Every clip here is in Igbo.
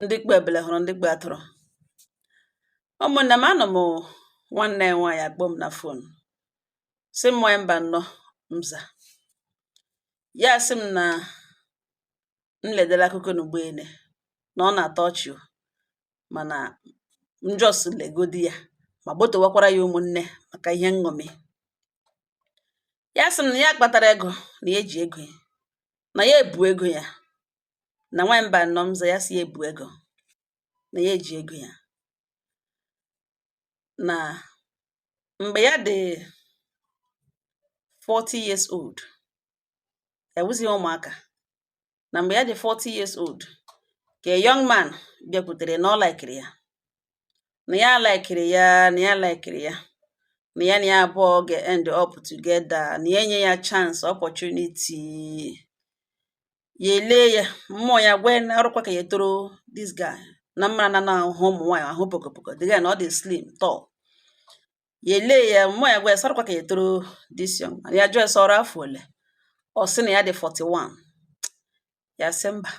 Ndị kpebele hụrụ ndị kpe atụrụ. Ụmụnne m, anọ m nwanne nwaanyị akpọ m na fon sị m nwee mba nnọọ mza ya sị m na m ledela akụkọ n'ugboene na ọ na-atọ ọchị mana m jos legodi ya ma gbotowakwara ya ụmụnne maka ihe nṅomi. Ya sị m na ya kpatara ego na ya eji ego ya na ya ebu ego ya na nwee mba nnọọ mza ya si ya ebu ego na ya eji ego ya na mgbe ya dị 40 years old, ewuzighị ụmụaka, na mgbe ya dị 40 years old ka a young man bịakwutere na ọ laikiri ya na ya laikiri ya na ya laikiri ya na ya na ya abụọ ga-end up together, na ya enye ya chance opportunity, ya ele ya mmụọ ya gwa na ọrụkwa ka ya toro this guy na mmara na ahụ ụmụ nwaanyị ahụ pokopoko, the guy na ọ dị slim tall, ya ele ya mmụọ ya gwa ya sọrọkwa ka ya toro this young man. Ya jụọ sọrọ afọ ole, ọ sị na ya dị 41. Ya sị mba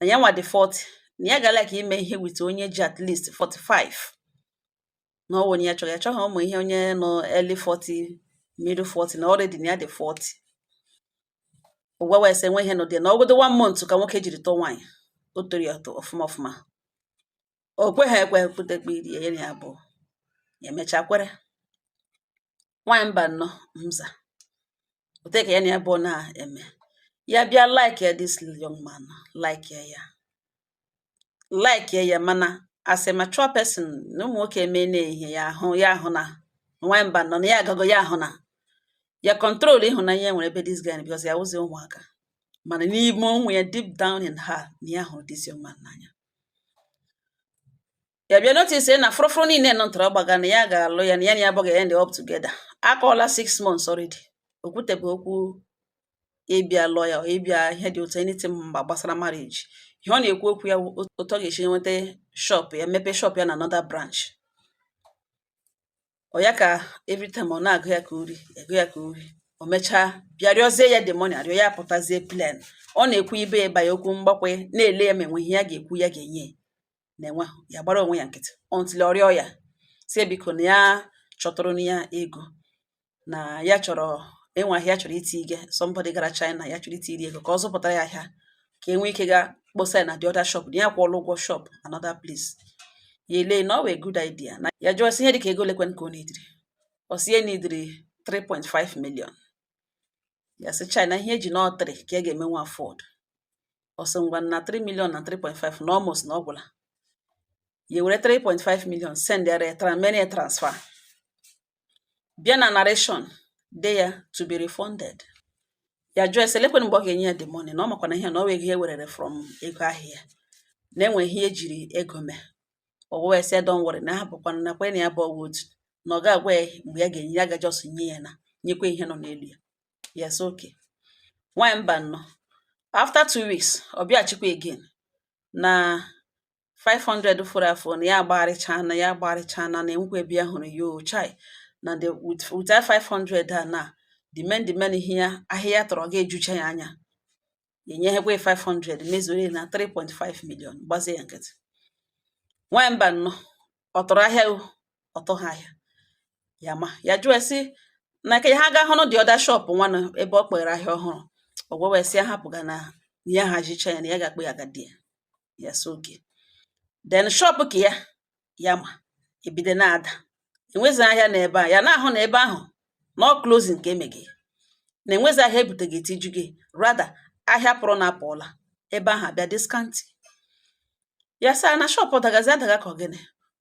na ya nwa dị 40 na ya ga like ime ihe with onye ji at least 45 na ọ onye ya chọrọ, ya chọghị ụmụ ihe onye nọ early 40 middle 40 na already na ya dị 40. Ụgwa wee sị enwe ihe nọ dị na ọgodo 1 month ka nwoke jiri tọọ nwaanyị o tori ya ọfụma ọfụma. O kweghị ekwe kwutekpe iri ya na ya bụ ya emecha kwere. Nwaanyị mba nnọọ mza ote ka ya na ya bụ na-eme ya bịa like this young man, like ya mana as a mature person na ụmụ nwoke eme na-ehihe ya ahụ na nwaanyị mba nnọọ na ya agago ya ahụ na ya control ịhụnanya nwere ebe this guy because ya wụzi ụmụaka, mana n'ime onwe ya deep down in her na ya hụrụ this young man n'anya. Ya bịa notice na fụrụfụrụ niile nọ ntọrọ gbaga na ya ga-alụ ya na ya na ya abụghị end up together. Akọọla 6 months already. Okwutebe okwu ịbịa lụọ ya ịbịa ihe dị otu anything mgba gbasara marriage. Ihe ọ na-ekwu okwu ya otu ọ ga-esi nweta shop ya, mepe shop ya na another branch. Ọ ya ka every time ọ na-agụ ya ka uri ego ya ka uri, o mechaa bịa rịọzie ya the money, arịọ ya pụtazie plan. Ọ na-ekwu ibe ịba ya okwu mgbakwe na-ele ya ma enwe ihe ya ga-ekwu ya ga-enye na-enwe ya gbara onwe ya nkịtị until ọ rịọ ya si biko na ya chọtụrụ na ya ego na ya chọrọ enwe ahịa chọrọ iti ige somebody gara China ya chọrọ iti iri ego ka ọ zụpụtara ya ahịa ka enwe ike ga kposa ya na the other shop na ya kwụọla ụgwọ shop another place. Ya ele na ọ wee good idea na ya jụọ sị ihe dịka ego lekwen ka ọ na-ediri, ọ sị ya na-ediri 3.5 million. Ya sị China ihe eji nọ 3 ka a ga-emenwe afford. Ọ sị ngwa na 3 million na 3.5 na almost na ọgwụla. Ya were 3.5 million send ya mere transfer. Bịa na narration de ya to be refunded. Ya jụọ ese lekwen mgbe ọ ga-enye ya the money na ọ makwa na ihe na ọ wee ihe werere from ego ahịa na enwe ihe ejiri ego mee. Ọ wee sị don't worry na ha bụkwa na kwe na ya bụ otu na ọ ga-agwa ya mgbe ya ga-enye ya gajọs nye ya na nyekwa ihe nọ n'elu ya. Yes, okay. Nwaanyị mba nnọọ after 2 weeks ọ bịachikwa again na 500 fụrụ afọ na ya agbarịcha na enwekwa ebe ya hụrụ ya chai na the with that 500 a na the men ihe ya ahịa ya tọrọ ga-ejucha ya anya, ya enyeghekwa 500 mezuru na 3.5 million gbazie ya nkịtị. Nwaanyị mba nnọọ ọ tọrọ ahịa ọtọ ha ahịa ya ma ya jụọ sị na ka ha ga hụrụ the other shop nwanụ ebe ọ kpere ahịa ọhụrụ. Ọ gwa wee sị ya hapụga na ya hajicha ya na ya ga-akpọ ya agadi ya. Yes, okay. Then shop ka ya ma ebido na-ada enwezi ahịa n'ebe a ya na-ahụ na ebe ahụ na ọ closing ka emeghe na enwezi ahịa ebuteghị etiju gị, rather ahịa pụrụ na apụọla ebe ahụ abịa discount. Ya sị na shop ọdagazi adaga ka ọ gịnị,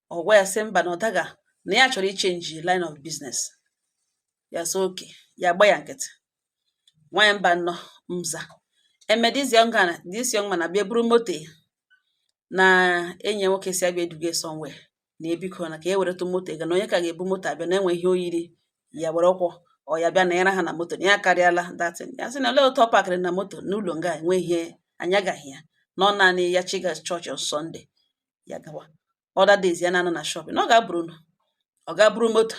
ọ gwa ya sị mba na ọdaga na ya chọrọ ichenji line of business. Ya sị okay, ya gba ya nkịtị. Nwaanyị mba nnọọ mza eme this young man abịa buru moto na enyi nwoke si abịa eduga somewhere na ebiko na ka e were tụ moto ga na onye ka ga-ebu moto abịa na enwe ihe oyiri ya were ọkwọ ọ ya bịa na ịra ha na moto na ya karịala datin. Ya sị na ole otu ọ pakịrị na moto n'ụlọ nga enwe ihe anya gaghị ya nọ naanị ya chiga chọọchị on Sunday ya gawa other days ya na-anọ na shop na ọ ga-abụrụ moto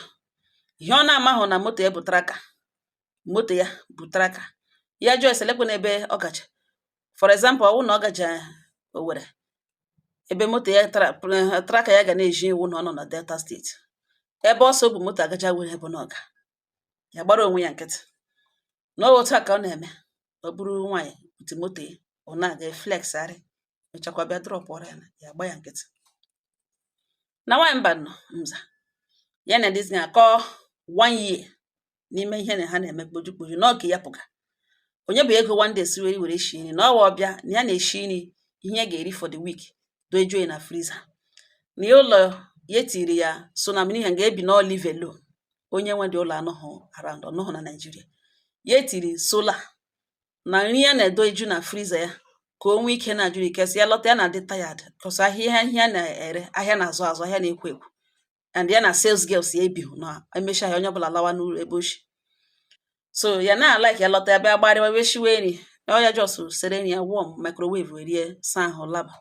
ihe ọ na-amahụ na moto ya bụ traka, moto ya bụ traka. Ya jụọ eselekwe n'ebe ọ gacha, for example ọ bụrụ na ọ gaja Owerri ebe moto ya traka ya ga na-eji iwu na ọ nọ na Delta steeti, ebe ọsọ bụ moto agacha were ebe n'ọga ya gbara onwe ya nkịtị. N'ọwụ otu a ka ọ na-eme, ọ bụrụ nwaanyị bute moto ya, ọ na-aga flexarị, mechakwa bịa drọpụrụ ya gba ya nkịtị. Na nwaanyị mba nọ Nza ya na dizi akọ 1 year n'ime ihe na ha na-eme kpoju n'oge ya pụga. Onye bụ ego one day siweri were shi nri, na ọwa ọbịa na ya na-eshi nri ihe ya ga-eri for the week dojuo na freezer. Na ụlọ ya tiri ya so na mini ha ga-ebi na live alone. Onye nwe dị ụlọ anọghị around, ọnọghị na Nigeria. Ya tiri sola na nri ya na-edoju na freezer ya ka o nwee ike na-ajụrụ ike, si ya lọta ya na-adị tired kọsọ ahịa na-ere, ahịa na-azụ azụ, ahịa na-ekwo ekwo, and ya na sales girls ya ebighụ na emesha ya onye ọbụla lawa n'ụlọ ebe oshi. So ya na like ya lọta ya bịa gbarịwa wee shiwe nri, ọ ya just sere nri ya warm microwave rie saa ahụ laba.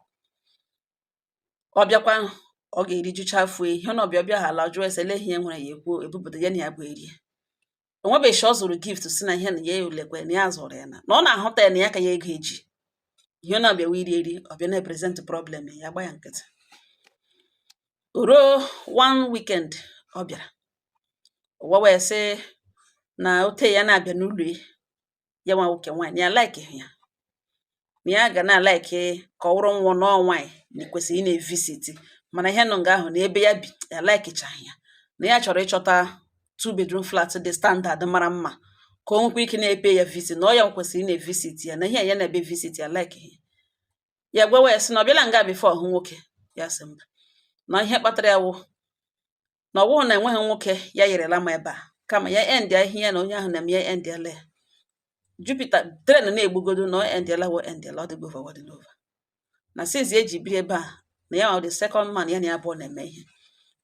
Ọ bịakwa ọ ga-erijucha afọ ihe na ọbịa ọbịa ha ala jụọ esele ihe nwere ya ekwuo ebupụta ya na ya bụ erie. O nwebeghị ọ zụrụ gift si na ihe na ya olekwe na ya zụrụ ya na ọ na-ahụta ya na ya ka ya ego eji ihe na ọbịa iri eri, ọbịa na present problem ya gba ya nkịtị. Ruo one weekend ọ bịara, ụwa wee sị na ote ya na-abịa n'ụlọ ya nwa nwoke nwaanyị ya like ya na ya ga na like ka ọ wụrụ nwa n'ọnwaanyị na kwesịrị ị na-evisit, mana ihe nọ nga ahụ na ebe ya bi ya like chaghị ya, na ya chọrọ ịchọta 2 bedroom flat dị standard mara mma ka o nwekwa ike na-epe ya visit, na ọ ya kwesịrị ị na-evisit ya, na ihe ya na-ebe visit ya like ya gwa wee sị na ọ bịala nga before ọhụ nwoke ya sị mba, na ihe kpatara ya wụ na ọ wụghụ na enweghị nwoke ya yerela ma ebe a, kama ya end ihe ya na onye ahụ na-eme ya end ya le Jupiter tren na-egbugodo na end ya lawo end ya ọ dịgo over na since eji biri ebe a na ya the second man ya na ya bụ na-eme ihe.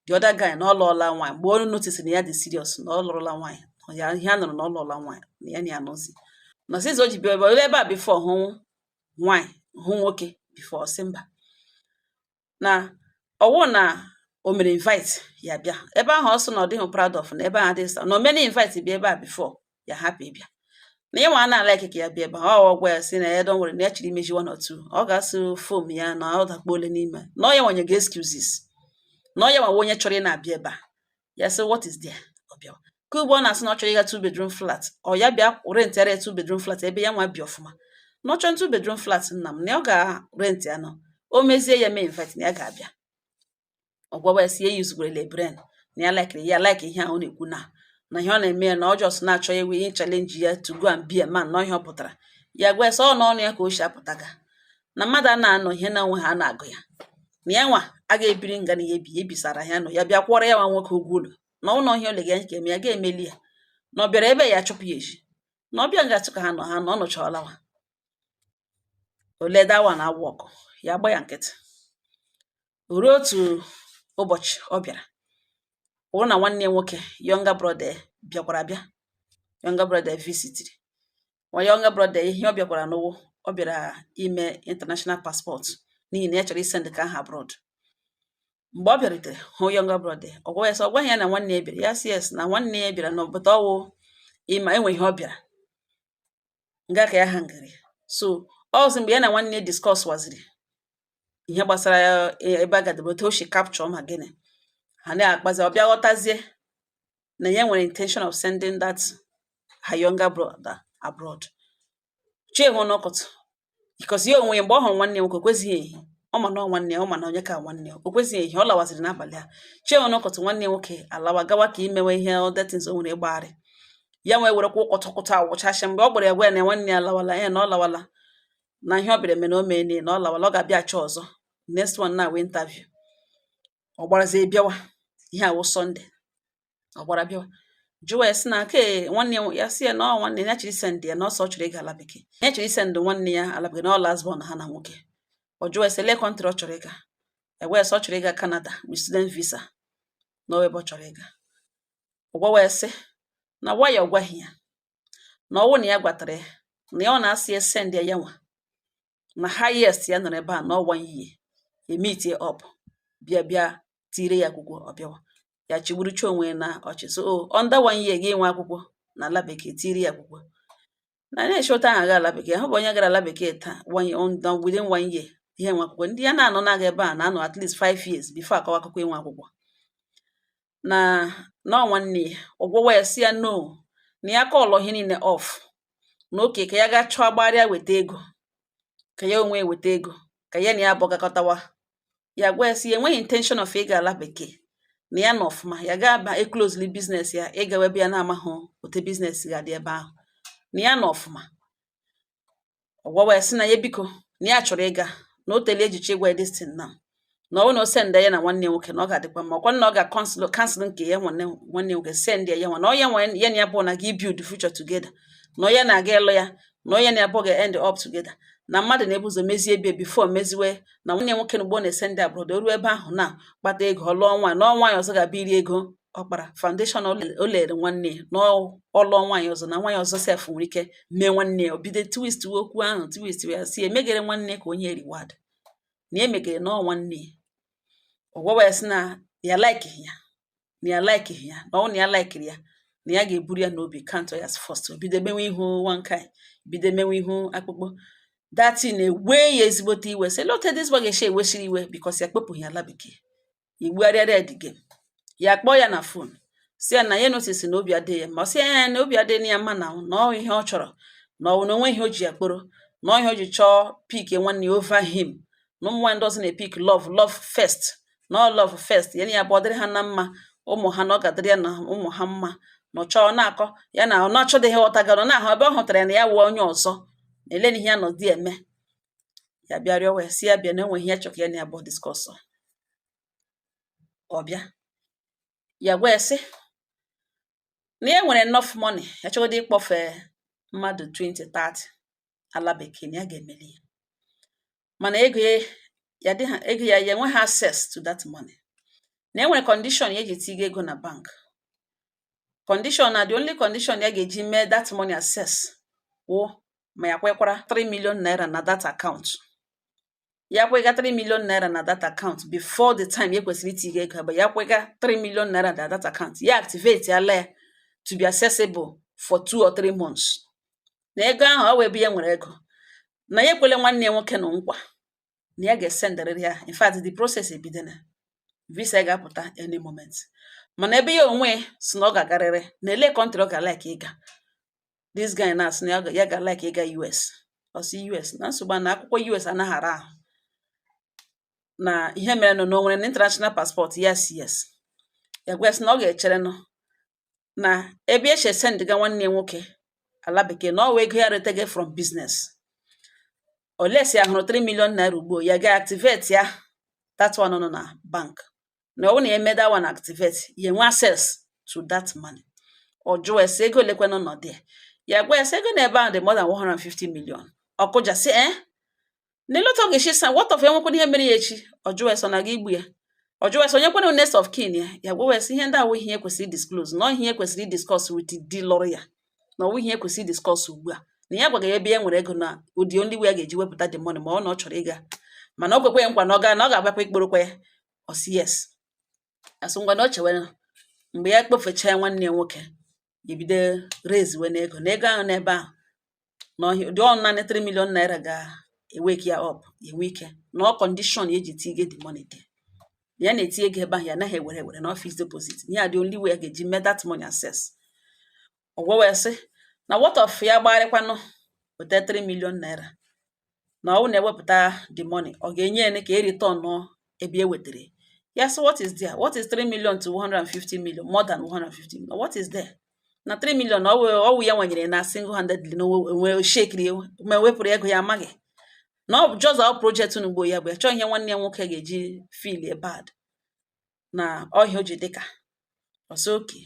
The other guy na ọ lụọla nwaanyị mgbe onu notice na ya dị serious na ọ lụrụla nwaanyị, ya ihe a nụrụ na ọ lụọla nwaanyị na ya na ya nọzi na since o ji biri ebe a before hụ nwaanyị hụ nwoke before sị mba, na ọwụ na o mere invite ya bịa ebe ahụ ọsọ na ọ dịghị proud of na ebe ahụ dị na o mere invite bịa ebe a before ya hapụ ịbịa, na ya nwa na-ala ka ya bịa ebe ahụ ọgwa ya sị na ya don were na ya chiri imeji 1 or 2, ọ ga-asụ fom ya na ọ dakpo ole n'ime na ọ ya nwanye ga excuses, na ọ ya nwa onye chọrọ ị na-abịa ebe a. Ya sị what is there, ọ bịa ka ugbo ọ na-asị na ọ chọrọ ịga 2 bedroom flat, ọ ya bịa rent ya 2 bedroom flat ebe ya nwa bi ọfụma, na ọ chọrọ 2 bedroom flat nna m na ọ ga-rent ya nọ, o mezie ya mee invite na ya ga-abịa. Ọgwọwa ya si ya yuzugwerele brain na ya like ihe ahụ na-ekwu na ihe ọ na-eme ya na ọ just na-achọ ya wee challenge ya to go and be a man na ihe ọ pụtara. Ya gwa sọ na ọnụ ya ka o si apụtaga na mmadụ a na-anọ ihe na onwe ha na-agụ ya, na ya nwa a ga-ebiri nga na ya ebisara ya nọ ya bịa kwọrọ ya nwa nwoke ụgwọ ụlọ na ụlọ ihe ole ga eme ya ga-emeli ya, na ọ bịara ebe ya chụpụ ya eji, na ọbịa ga-atụ ka ha nọ ọ nọchọọlawa ole dawa na awụ ọkụ ya gba ya nkịtị. Ruo otu ụbọchị ọ bịara wụ na nwanne ya nwoke younger brother bịakwara abịa, younger brother visitiri nwa younger brother ihe ọ bịakwara n'ụwụ ọ bịara ime international passport n'ihi na ya chọrọ isend ka aha abroad. Mgbe ọ bịarutere hụ younger brother ọ gwaghị ya na nwanne ya bịara, ya si yes na nwanne ya bịara na ọbụta ọwụ ịma enwe ihe ọ bịara nga ka ya ha ngari. So ọzi mgbe ya na nwanne ya discuss waziri ihe gbasara ya ebe a gadebe otu o si capture ma gịnị ha na-akpazi, ọ bịa ghọtazie na ya nwere intention of sending that her younger brother abroad. Chihụ n'ọkụtụ because ya onwe ya mgbe ọ hụrụ nwanne ya nwoke o kwezighị ehi, ọ ma na nwanne ya, ọ ma na onye ka nwanne ya, o kwezighị ehi, ọ lawaziri n'abalị a. Chihụ n'ọkụtụ nwanne ya nwoke alawa gawa ka imewe ihe other things o nwere ịgbagharị, ya nwee werekwa ụkọtụkụta awụchachi mgbe ọ gbara ya gwa ya na nwanne ya alawala ya na ọ lawala na ihe ọ bịara mere o mee na ọ lawala, ọ ga-abịa achọ ọzọ next one na-awe interview. Ọ gbarazie bịawa ihe awụ Sunday, ọ gbara bịawa jụwa ya sị na ke nwanne ya sị ya na ọ nwanne ya chiri send ya na ọsọ ọ chọrọ ịga ala bekee, ya chiri send nwanne ya ala bekee na ọ last born ha na nwoke. Ọ jụwa ya sị lee country ọ chọrọ ịga, egwa ya sị ọ chọrọ ịga Canada with student visa na ọ ebe ọ chọrọ ịga. Ọ gwawa ya sị na why ọ gwaghị ya na ọwụ na ya gwatara ya na ya ọ na-asị ya send ya nwa na highest ya nọrọ ebe a na ọ 1 year meet up bịa tire ya akwụkwọ. Ọ bịawa ya chigburucha onwe na ọchị so under 1 year ga enwe akwụkwọ na ala bekee tiri ya akwụkwọ na na-echota aha ga ala bekee. Ha bụ onye gara ala bekee taa within 1 year ihe nwe akwụkwọ. Ndị ya na-anọ na-aga ebe a na-anọ at least 5 years before akọwa akụkọ inwe akwụkwọ. Na nwanne ya ọgwụgwọ ya si ya no na ya kọlọ ihe niile off na oke ka ya ga chọọ agbarịa weta ego ka ya onwe weta ego ka ya na ya abụgakọtawa. Ya gwa ya si enweghị intention of ịga ala bekee na ya na ọfụma ya ga-aba closely business ya ịgawa ebe ya na-amahụ ote business ga-adị ebe ahụ na ya na ọfụma. Ọgwụgwọ ya si na ya biko na ya chọrọ ịga na o tele ejiche ịgwa this thing now na ọ na send ya na nwanne nwoke na ọ ga-adịkwa mma ọkwa na ọ ga-cancel nke ya nwanne nwoke send ya nwa na ọ ya na ya bụ na gị build future together na ọ ya na-aga ịlụ ya na ọ ya na ya bụ ga-end up together na mmadụ na-ebuzo mezie ebe before meziwe na nwanne nwoke na ugbo na-esend abroad o ruo ebe ahụ na kpata ego ọ lụọ nwaanyị n'ọnwa ya ọzọ ga-abịa iri ego ọkpara foundation o lere nwanne na ọlụọ nwaanyị ọzọ na nwaanyị ọzọ sef nwere ike mee nwanne ya obido twist okwu ahụ twist ya si emegere nwanne ka onye reward na emegere na nwanne ọgwụgwọ ya si na ya like ya na ya like ya na ọ na ya like ya na ya ga-eburu ya n'obi count ya first bido mewe ihu one kind bido mewe ihu akpụkpọ dati na-ewe ya ezigbote iwe sị lote this boy ga-eche ewesiri iwe because ya kpepụghị ala bekee igbuarịarịa the game ya kpọọ ya na phone si ya na ya notice na obi adịghị ya ma ọ sị ya na obi adịghị ya mma na ọ ihe ọ chọrọ na ọ na onwe ihe o ji ya kporo na ọ ihe o ji chọọ pick nwanne over him na ụmụ nwaanyị ndị ọzọ na-epik love first na love first ya na ya bụ ọ dịrị ha na mma ụmụ ha na ọ ga-adịrị ya na ụmụ ha mma na ọ chọọ na-akọ ya na ọ na-achọdịghị ọtagara na ahụ ebe ọ hụtara ya na ya wụọ onye ọzọ na-ele n'ihe ya nọ dị eme ya bịa rịọ wee si ya bịa na enweghị ya chọka ya na ya bụ diskọsọ ọ bịa ya gwa ya sị na ya nwere enough money ya chọgodị ịkpọfe mmadụ 20-30 ala bekee na ya ga-emeli ya mana ego ya enweghị access to that money na enwere condition ya eji tiga ego na bank condition na the only condition ya ga-eji mee that money access wụ ma ya kwekwara 3 million naira na that account ya kwega 3 million naira na that account before the time ya kwesịrị itiga ego but ya kwega 3 million naira na that account ya activate ya lee to be accessible for 2 or 3 months na ego ahụ ọ wee ebe ya nwere ego na ya ekwele nwanne ya nwoke na nkwa na ya ga-esenderịrị ya in fact the process ebidona visa ya ga-apụta any moment mana ebe ya onwe si na ọ ga-agarịrị na ele country ọ ga-like ịga this guy na asị na ya ga-like ịga US ọ si US na nsogbu na akwụkwọ US anaghara ahụ na ihe mere nọ n'onwere na international passport yes ya gwa sị na ọ ga-echere nọ na ebe eche sendga nwanne ya nwoke ala bekee na ọ wee ego ya retege from business olesi ya hụrụ 3 million naira ugbo ya ga-activate ya that one nọ na bank na ọ na eme that one activate ya nwe access to that money ọ jụọ ese ego lekwe nọ n'ọdị ya gwa ese ego na ebe ahụ dị more than 150 million ọkụja sị n'elotu ọ ga-echi sa what of enwekwana ihe mere ya echi ọ jụọ ese na gị igbu ya ọ jụọ ese onyekwana next of kin ya gwa ese ihe ndị awụ ihe kwesịrị disclose na ihe kwesịrị discuss with the lawyer na ọwụ ihe kwesịrị discuss ugbu a na ya gwaga ebe ya nwere ego na ụdị ndị ya ga-eji wepụta the money ma ọ na ọ chọrọ ịga mana ọ kwekwe nkwa na ọ ga-agbakwa ikporokwa ya ọ sị yes asụ ngwa na ọ chewe mgbe ya kpofecha nwanne ya nwoke ebido raise we na ego ahụ n'ebe ahụ na ụdị ọnụ naanị 3 million naira ga-ewake ya up enwe ike na ọ condition eji tige the money dị ya na-eti ego ebe ahụ ya anaghị ewere na office deposit ya dị only way ga-eji mee that money access ọgwụwe sị na what of ya gbarịkwanụ weta 3 million naira na ọ na-ewepụta the money ọ ga-enye ene ka return ebe e wetara ya sị what is there what is 3 million to 150 million more than 150 million what is there na 3 million ọwụ ya nwanyere na single handedly na onwe shekiri ma wepụrụ ego ya amaghị na ọ just our project n'ugbo ya bụ ya chọọ ihe nwanne ya nwoke ga-eji feel bad na ọhịa o ji dịka ọsọ oke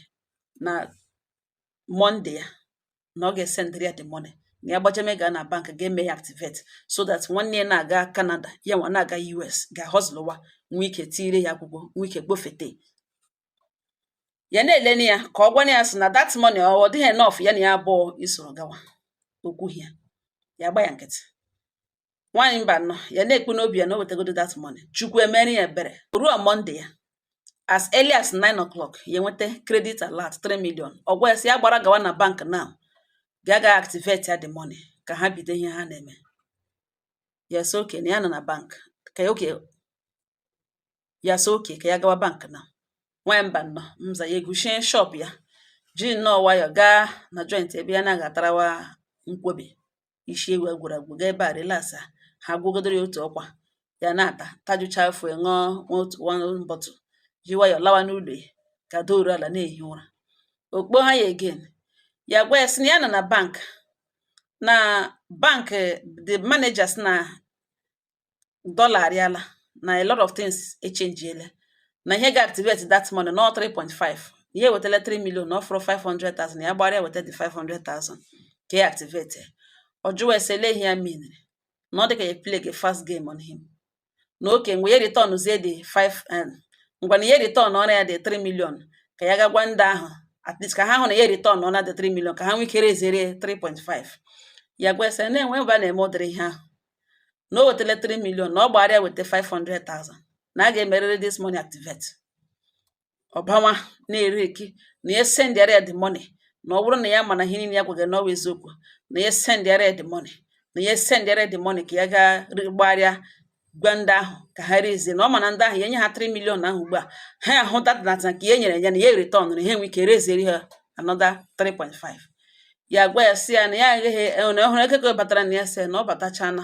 na Monday ya na ọ ga-esendịrị ya the money na ya gbajeme gaa na bank ga-eme ya activate so that nwanne ya na-aga Canada ya nwa na-aga US ga-ahọzụlụwa nwe ike tire ya akwụkwọ nwe ike gbofete ya na-eleni ya ka ọ gwana ya sị na that money ọ dịghị enough ya na ya abụọ isoro gawa okwu ya gba ya nkịtị nwaanyị mba nọ ya na-ekpu n'obi ya na o wetagodo that money Chukwu emere ya ebere ruo Monday ya as early as 9 o'clock ya enweta credit alert 3 million ọ gwa ya sị ya gbara gawa na bank now ga activate ya the money ka ha bido ihe ha na-eme ya sị oke na ya nọ na bank ka oke ya sị oke ka ya gawa bank na nwanyị mba nnọọ mza ya eguchie shop ya ji nnọọ nwayọ gaa na joint ebe ya na-agatarawa nkwobi isi ewu agwụrụ agwụ gaa ebe a relasa ha gwugodoro ya otu ọkwa ya na-ata tajucha afọ ṅụọ one bottle ji nwayọ lawa n'ụlọ ya ka dooru ala na-ehi ụra okpo ha ya again ya gwa ya sị na ya nọ na bank the managers na dollar arịala na a lot of things echenjiela na ihe ga-activate that money no 3.5 ihe wetala 3 million na ọfụrụ 500,000 ya gbara weta the 500,000 ka ya activate ọjụwa esele ihe ya minere na ọ dịka ya play a fast game on him na oke mgbe ya return zie the 5 ngwa na ya return ọrụ ya the 3 million ka ya gagwa ndị ahụ at least ka ha hụ na ya return ọ na the 3 million ka ha nwee ikere ezere 3.5 ya gwa ese na-enwe ebe a na-eme ụdịrị ihe ahụ na o wetala 3 million na ọ gbara ya weta 500,000 na a ga-emerịrị this money activate ọbanwa na-ere eke na ya send ya the money na ọ bụrụ na ya mana ihe niile ya gwaga n'ọwa eziokwu na ya send ya the money na ya send ya the money ka ya ga gbarịa gwa ndị ahụ ka ha rezie na ọ mana ndị ahụ ya nye ha 3 million ahụ ugbu a ha ahụ datnata ka ya nyere ya na ya return na ha enwe ike rezieri ha another 3.5 ya gwa ya si ya na ya agaghị na ọhụrụ ekeke batara na ya sị na ọ batachana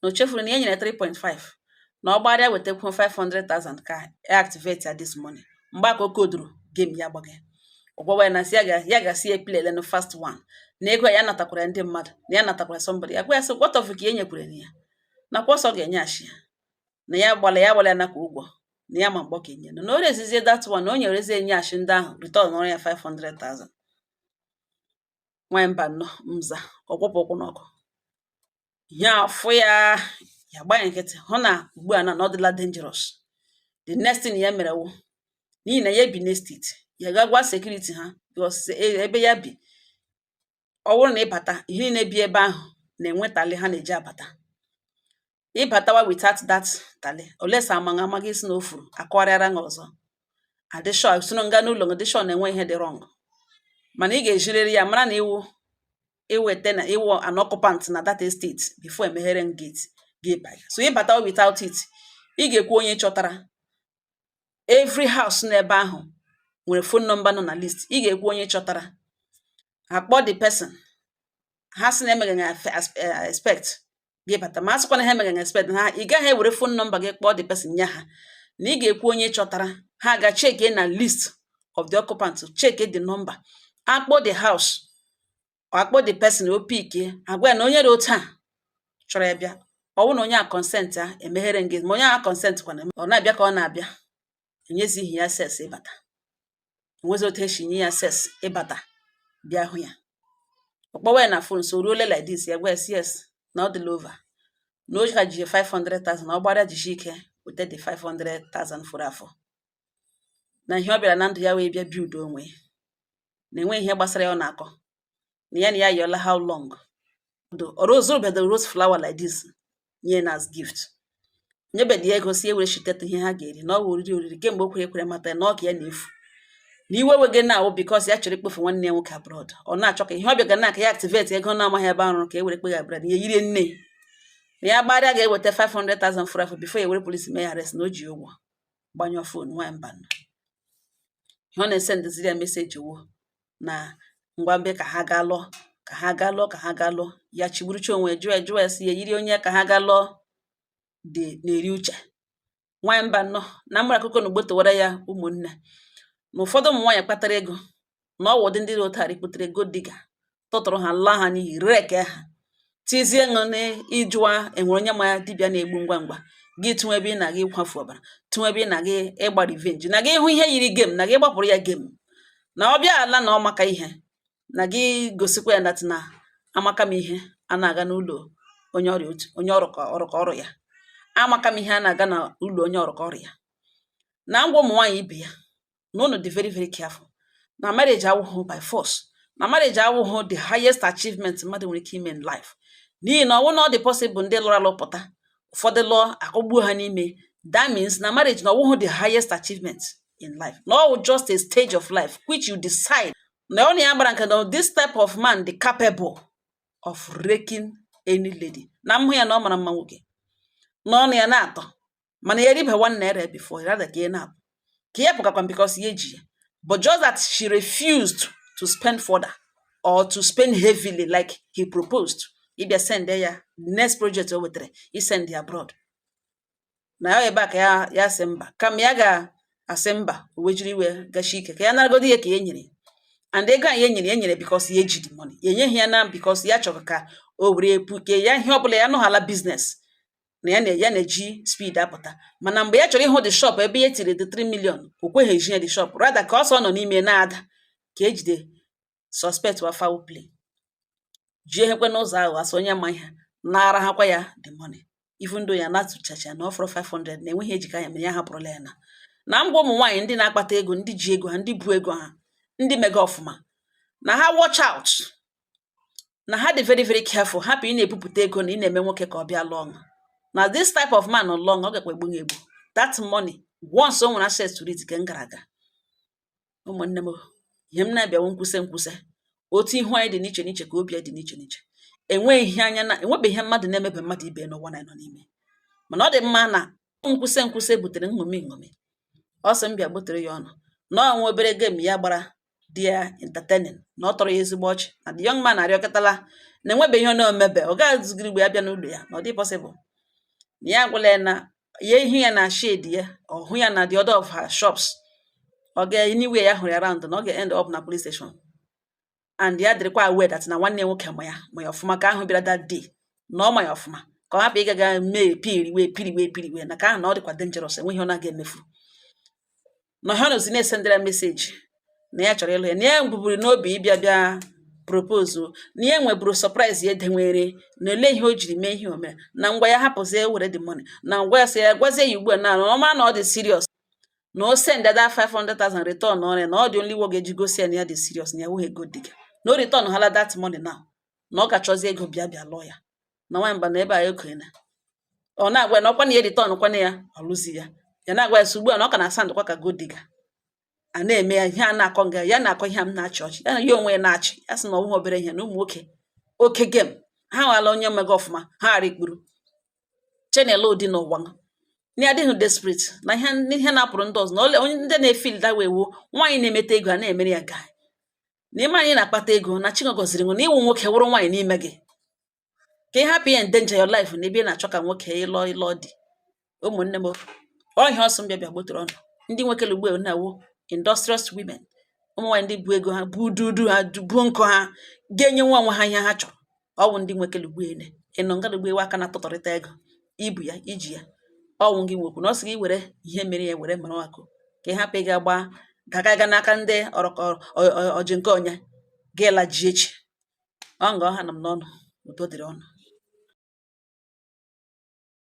na o chefuru na ya nyere 3.5 na ọ gbarịa wetakwu 500,000 ka ya activate ya this morning mgbe aka o koduru game ya gbaga ọgwawa ya na si ya ga-si ya play the first one na ego ya natakwara ndị mmadụ na ya natakwara somebody ya gwa ya sị what of ka ya nyekwere na ya nakwa ọsọ ga-enye ashi ya na ya gbala ya nakwa ụgwọ na ya ma mgbọ ka enye na o rezizie that one na o nyere ezi enye ashi ndị ahụ return ọrụ ya 500,000 nwanyị mba nnọọ mza ọgwụpụ ụkwụ n'ọkụ ya afụ ya gbanye nkịtị hụ na ugbu a na ọ dịla dangerous the next thing ya mere wụ n'ihi na ya bi n'estate ya ga gwa sekuriti ha ebe ya bi ọ bụrụ na ịbata ihe niile bi ebe ahụ na-enwe tali ha na-eji abata ịbatawa without that tali olesa amaghị isi na ofuru akọrịara nga ọzọ adịshọ soro nga n'ụlọ adịshọ na-enwe ihe dị wrong mana ị ga-ejiriri ya mara na iweta na iwu an occupant na that estate before emeghere gate gị so ịbatawa without it ị ga-ekwu onye chọtara every house n'ebe ahụ nwere phone number nọ na list ị ga-ekwu onye chọtara akpọ the person ha sị na emeghị expect gị bata ma asịkwa na ha emeghị expect ha ị gaghị ewere phone number gị kpọọ the person nye ha na ị ga-ekwu onye chọtara ha ga check na list of the occupant check the number akpọ the house akpọ the person o pick agwa ya na onye dị otu a chọrọ ya bịa ọ bụrụ na onye a consent a emeghere gị ma onye a consent kwana ọ na-abịa ka ọ na-abịa enyezighị ya access ịbata enwezi otu esi nye ya access ịbata bịa hụ ya ọkpọwa ya na phone so ruole like this ya gwa ya yes na ọ dịla over na o ka ji 500,000 na ọ gbara jishi ike weta the 500,000 fụrụ afọ na ihe ọ bịara na ndụ ya wee bịa build onwe na enwe ihe gbasara ya ọ na-akọ na ya yọla how long rose flower like this nye na as gift nyebedi ego si ewere chiteta ihe ha ga-eri na ọ wụ oriri kemgbe o kwere mata na ọ ka ya na-efu na iwe wege na awụ because ya chọrọ ikpofu nwanne ya nwoke abroad ọ na-achọ ka ihe ọ bịaga na ka ya activate ego na-amaghị ebe arụ ka e were kpegha abroad ya yiri nne na ya gbarịa ga-eweta 500,000 for afọ before ya were polisi mee arrest na o ji ụgwọ gbanyụọ fon nwanyị mba ihe ọ na-ese ndeziri ya meseji wo na ngwa mbe ka ha ga lụọ ya chigburucha onwe jụọ ya si ya yiri onye ka ha ga lụọ dị na-eri uche nwanyị mba nnọọ na mgbara akụkọ na ugbo towara ya ụmụnne na ụfọdụ ụmụ nwaanyị kpatara ego na ọwụdị ndị otari kpụtara ego diga tụtụrụ ha laa ha n'ihi reke ha tizie ṅụ na ịjụwa enwere onye ma dibịa na-egbu ngwa ngwa gị tụnwe ebe ị na gị kwafu ọbara tụnwe ebe ị na gị ịgba revenge na gị ịhụ ihe yiri gem na gị gbapụrụ ya gem na ọ bịa ala na ọ maka ihe na gị gosikwa ya ndatị na amaka m ihe a na-aga n'ụlọ onye ọrụ ka ọrụ ya amaka m ihe a na-aga n'ụlọ onye ọrụ ka ọrụ ya na ngwa ụmụ nwaanyị ibe ya na ụnụ dị very very careful na marriage awụghụ by force na marriage awụghụ the highest achievement mmadụ nwere ike ime in life n'ihi na ọnwụ na ọ dị possible ndị lụrụ alụpụta ụfọdụ lụọ akụgbuo ha n'ime that means na marriage na ọwụghụ the highest achievement in life na ọ just a stage of life which you decide na ọ na ya gbara nke na this type of man dị capable of raking any lady na mhụ ya na ọ mara mma nwoke n'ọnụ ya na-atọ mana ya eribe 1 naira before rather ka na ka ya pụkakwa because ya eji ya but just that she refused to spend further or to spend heavily like he proposed ịbịa send ya next project o wetere i send ya abroad na ya ebe a ka ya sị mba kama ya ga-asị mba o wejiri iwe gachi ike ka ya naragodi ya ka ya nyere and ego a ya nyere because ya eji the money ya enyeghị ya na because ya chọrọ ka o were epuke ya ihe ọbụla ya nụhala business na ya na-eji speed apụta mana mgbe ya chọrọ ịhụ the shop ebe ya tiri the 3 million o kweghị eji the shop rather ka ọsọ nọ n'ime na-ada ka ejide suspect wa foul play jie hekwe n'ụzọ ahụ asị onye ma ihe nara hakwa ya the money even though ya na-atụchacha na ọfọrọ 500 na enweghị ejika ya mere ya hapụrụla ya na ngwa ụmụ nwaanyị ndị na-akpata ego ndị ji ego ha ndị bu ego ha ndị mega ọfụma na ha watch out na ha dị very very careful hapụ ị na-ebupụta ego na ị na-eme nwoke ka ọ bịa long na this type of man long ọ gakwa egbu egbu that money once o nwere access to it ka m gara aga ụmụnne m ihe m na-abịawo nkwuse otu ihu anyị dị n'iche n'iche ka obi dị n'iche n'iche enwebeghị ihe mmadụ na-emebe mmadụ ibe n'ụwa na nọ n'ime mana ọ dị mma na nkwuse butere nṅomi ọ sị m bịa gbotere ya ọnụ na ọnwa obere game ya gbara dị ya entertaining na ọ tọrọ ya ezigbo ọchị na the young man arịọkọtala na enwebeghị ihe na-emebe ọ gaghịzigiri igbe ya bịa n'ụlọ ya na ọ dị possible na ya gwala ya na ya ihu ya na shade ya ọ hụ ya na the other of her shops ọ ga-anywhere ya hụrụ ya around na ọ ga-end up na police station and ya dịrịkwa aware that na nwanne nwoke ma ya ọfụma ka ahụ bịara that day na ọ ma ya ọfụma ka ọ hapụ ịgaga mee piriwe na ka ahụ na ọ dịkwa dangerous enweghị ọ na-aga emefu na ha nozi na-esendera meseji na ya chọrọ ịlụ ya na ya mbuburu n'obi ịbịa propose na ya nweburu surprise ya edenwere na ole ihe o jiri mee ihe o mere na ngwa ya hapụzie were the money na ngwa ya sị ya gwazie ya ugbu a na ọ mara na ọ dị serious na o send that 500,000 return ọrịa na ọ dị only woge eji gosi ya na ya dị serious na ya wụghị ego dịga na o return hala that money now na ọ ga-achọzi ego bịa lụọ ya na nwaanyị mba na ebe a ego na ọ na-agwa na ọkwa na ya return kwana ya ọlụzi ya na-agwa ya ugbu a na ọ ka na-asandụkwa ka go diga a na-eme ya ihe a na-akọ nga ya na-akọ ihe m na-achị ọchị ya na ya onwe ya na-achị ya sị na ọnwụghị obere ihe na ụmụ nwoke oke game ha nwala onye mmega ọfụma ha ghara ikpuru chenel ụdị n'ụwa na adịghị desperate na ihe na-apụrụ ndị ọzọ na onye ndị na-efil da wee wuo nwaanyị na-emeta ego a na-emere ya gaa na ime anyị na-akpata ego na Chineke gọziri na iwu nwoke wụrụ nwaanyị n'ime gị ka ị hapụ ya endanger your life na ebe ị na-achọ ka nwoke ịlọ dị ụmụnne m ọhịa ọsọ mbịa gbotere ọnụ ndị nwoke lugbo na-awo industrious women ụmụ nwaanyị ndị bu ego ha bu dudu ha bu nkụ ha ga-enye nwa nwa ha ihe ha chọrọ ọwụ ndị nwoke lugbo ịnọ nga lugbo ewe aka na-atụtọrịta ego ibu ya iji ya ọnwụ gị nwekwu na ọ sị gị were ihe mere ya were mara akụ ka ị hapụ ịga ga n'aka ndị ọjị nke ọnya ga-ela ji echi ọ nga ọha na m n'ọnụ udo dịrị ọnụ